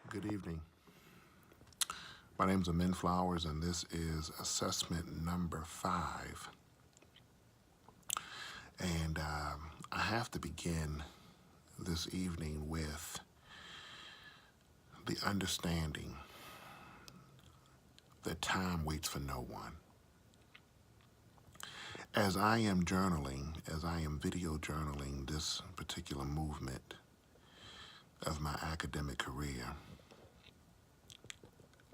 Good evening. My name is Amin Flowers, and this is assessment number 5. And I have to begin this evening with the understanding that time waits for no one. As I am journaling, as I am video journaling this particular movement of my academic career,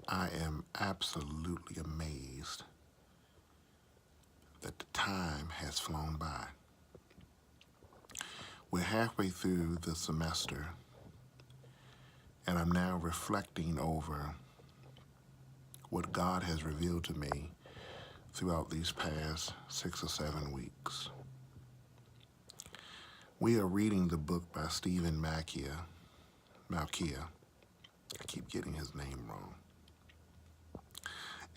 I am absolutely amazed that the time has flown by. We're halfway through the semester, and I'm now reflecting over what God has revealed to me throughout these past 6 or 7 weeks. We are reading the book by Stephen Malkia. I keep getting his name wrong.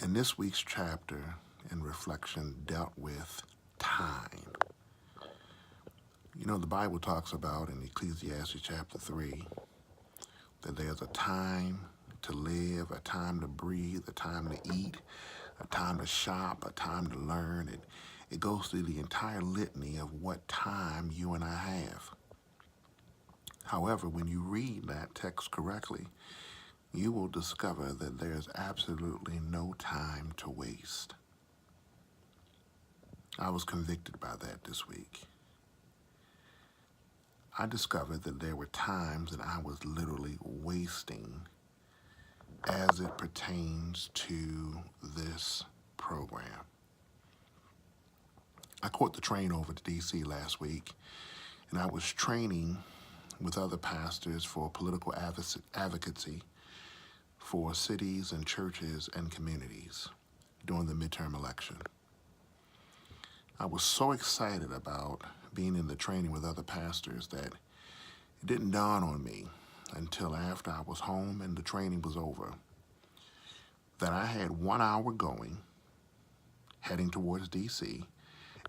And this week's chapter and reflection dealt with time. You know, the Bible talks about in Ecclesiastes chapter 3 that there's a time to live, a time to breathe, a time to eat, a time to shop, a time to learn. It goes through the entire litany of what time you and I have. However, when you read that text correctly, you will discover that there's absolutely no time to waste. I was convicted by that this week. I discovered that there were times that I was literally wasting as it pertains to this program. I caught the train over to D.C. last week, and I was training with other pastors for political advocacy for cities and churches and communities during the midterm election. I was so excited about being in the training with other pastors that it didn't dawn on me until after I was home and the training was over that I had 1 hour going, heading towards D.C.,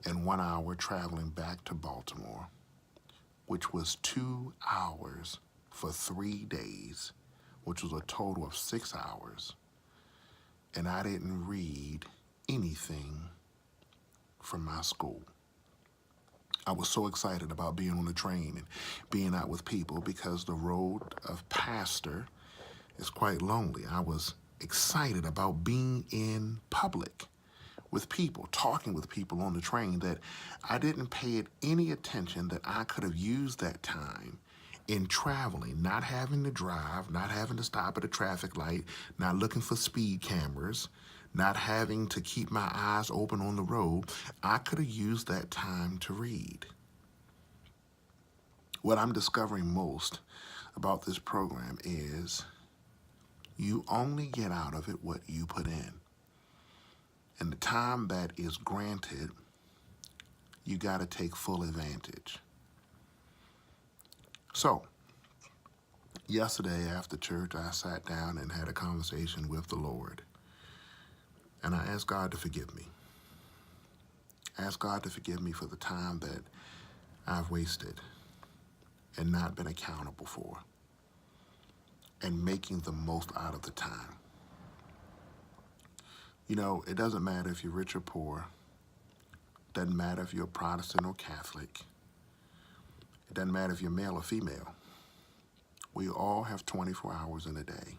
and 1 hour traveling back to Baltimore, which was 2 hours for 3 days, which was a total of 6 hours. And I didn't read anything from my school. I was so excited about being on the train and being out with people because the road of pastor is quite lonely. I was excited about being in public with people, talking with people on the train, that I didn't pay it any attention that I could have used that time in traveling, not having to drive, not having to stop at a traffic light, not looking for speed cameras, not having to keep my eyes open on the road. I could have used that time to read. What I'm discovering most about this program is you only get out of it what you put in. And the time that is granted, you got to take full advantage. So, yesterday after church, I sat down and had a conversation with the Lord. And I asked God to forgive me. I asked God to forgive me for the time that I've wasted and not been accountable for, and making the most out of the time. You know, it doesn't matter if you're rich or poor. It doesn't matter if you're Protestant or Catholic. It doesn't matter if you're male or female. We all have 24 hours in a day.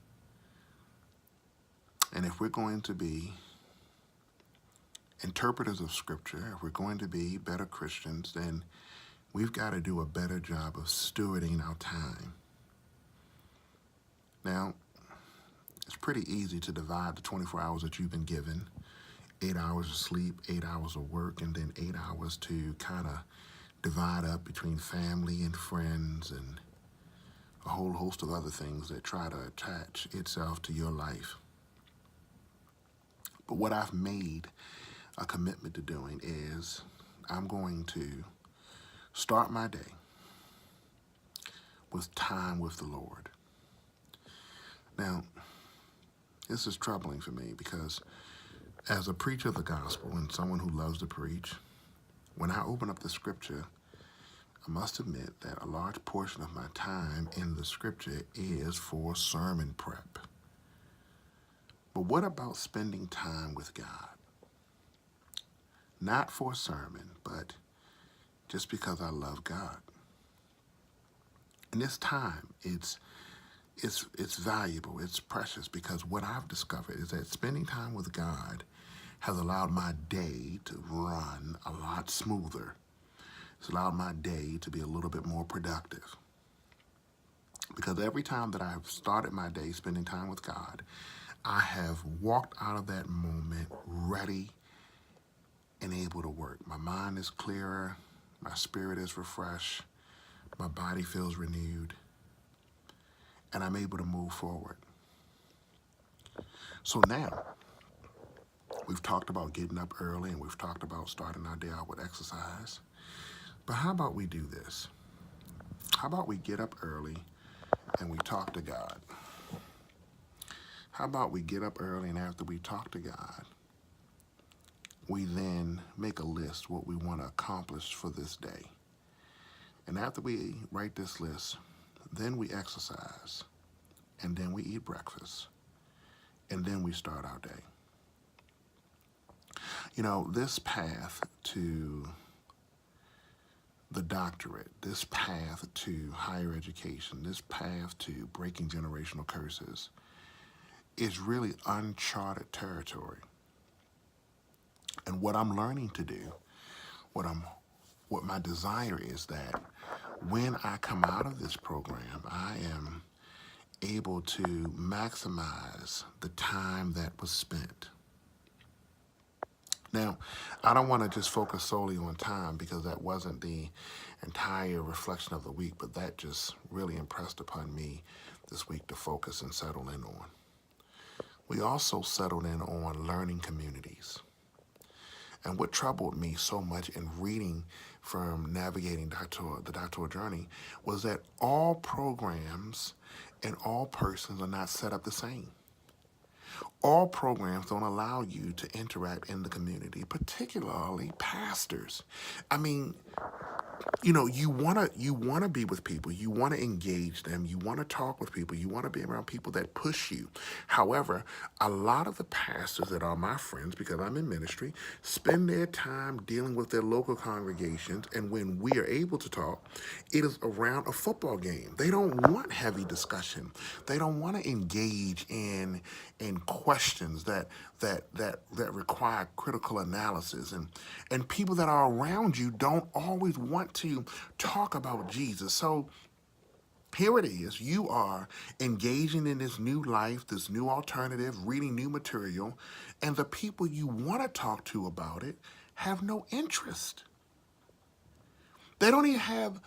And if we're going to be interpreters of Scripture, if we're going to be better Christians, then we've got to do a better job of stewarding our time. Now, it's pretty easy to divide the 24 hours that you've been given, 8 hours of sleep, 8 hours of work, and then 8 hours to kind of divide up between family and friends and a whole host of other things that try to attach itself to your life. But what I've made a commitment to doing is I'm going to start my day with time with the Lord. Now, this is troubling for me because as a preacher of the gospel and someone who loves to preach, when I open up the Scripture, I must admit that a large portion of my time in the scripture is for sermon prep. But what about spending time with God? Not for a sermon, but just because I love God. And this time, it's valuable, it's precious, because what I've discovered is that spending time with God has allowed my day to run a lot smoother. It's allowed my day to be a little bit more productive. Because every time that I've started my day spending time with God, I have walked out of that moment ready and able to work. My mind is clearer, my spirit is refreshed, my body feels renewed, and I'm able to move forward. So now, we've talked about getting up early and we've talked about starting our day out with exercise. But how about we do this? How about we get up early and we talk to God? How about we get up early and after we talk to God, we then make a list what we want to accomplish for this day. And after we write this list, then we exercise, and then we eat breakfast, and then we start our day. You know, this path to the doctorate, this path to higher education, this path to breaking generational curses is really uncharted territory. And what I'm learning to do, what my desire is that when I come out of this program, I am able to maximize the time that was spent. Now, I don't want to just focus solely on time because that wasn't the entire reflection of the week, but that just really impressed upon me this week to focus and settle in on. We also settled in on learning communities. And what troubled me so much in reading from Navigating the Doctoral Journey was that all programs and all persons are not set up the same. All programs don't allow you to interact in the community, particularly pastors. I mean, you know, you wanna be with people, you wanna engage them, you wanna talk with people, you wanna be around people that push you. However, a lot of the pastors that are my friends, because I'm in ministry, spend their time dealing with their local congregations, and when we are able to talk, it is around a football game. They don't want heavy discussion. They don't want to engage in questions that require critical analysis, and people that are around you don't always want to talk about Jesus. So here it is. You are engaging in this new life, this new alternative, reading new material, and the people you want to talk to about it have no interest. They don't have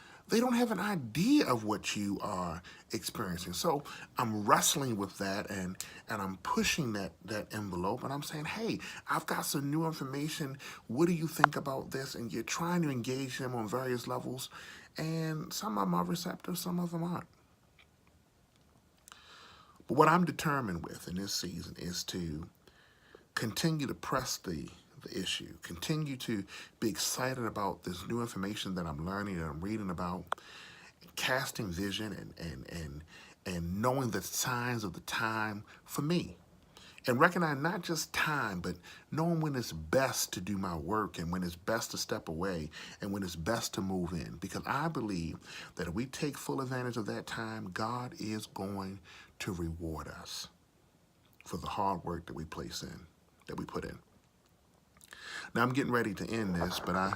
an idea of what you are experiencing. So I'm wrestling with that and I'm pushing that envelope and I'm saying, hey, I've got some new information. What do you think about this? And you're trying to engage them on various levels. And some of them are receptive, some of them aren't. But what I'm determined with in this season is to continue to press the issue, continue to be excited about this new information that I'm learning and I'm reading about, casting vision and knowing the signs of the time for me. And recognize not just time, but knowing when it's best to do my work and when it's best to step away and when it's best to move in. Because I believe that if we take full advantage of that time, God is going to reward us for the hard work that we put in. Now I'm getting ready to end this, but I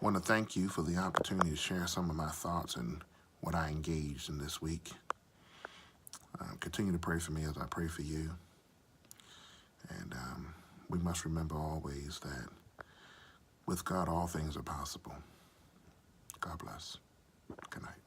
want to thank you for the opportunity to share some of my thoughts and what I engaged in this week. Continue to pray for me as I pray for you. And we must remember always that with God, all things are possible. God bless. Good night.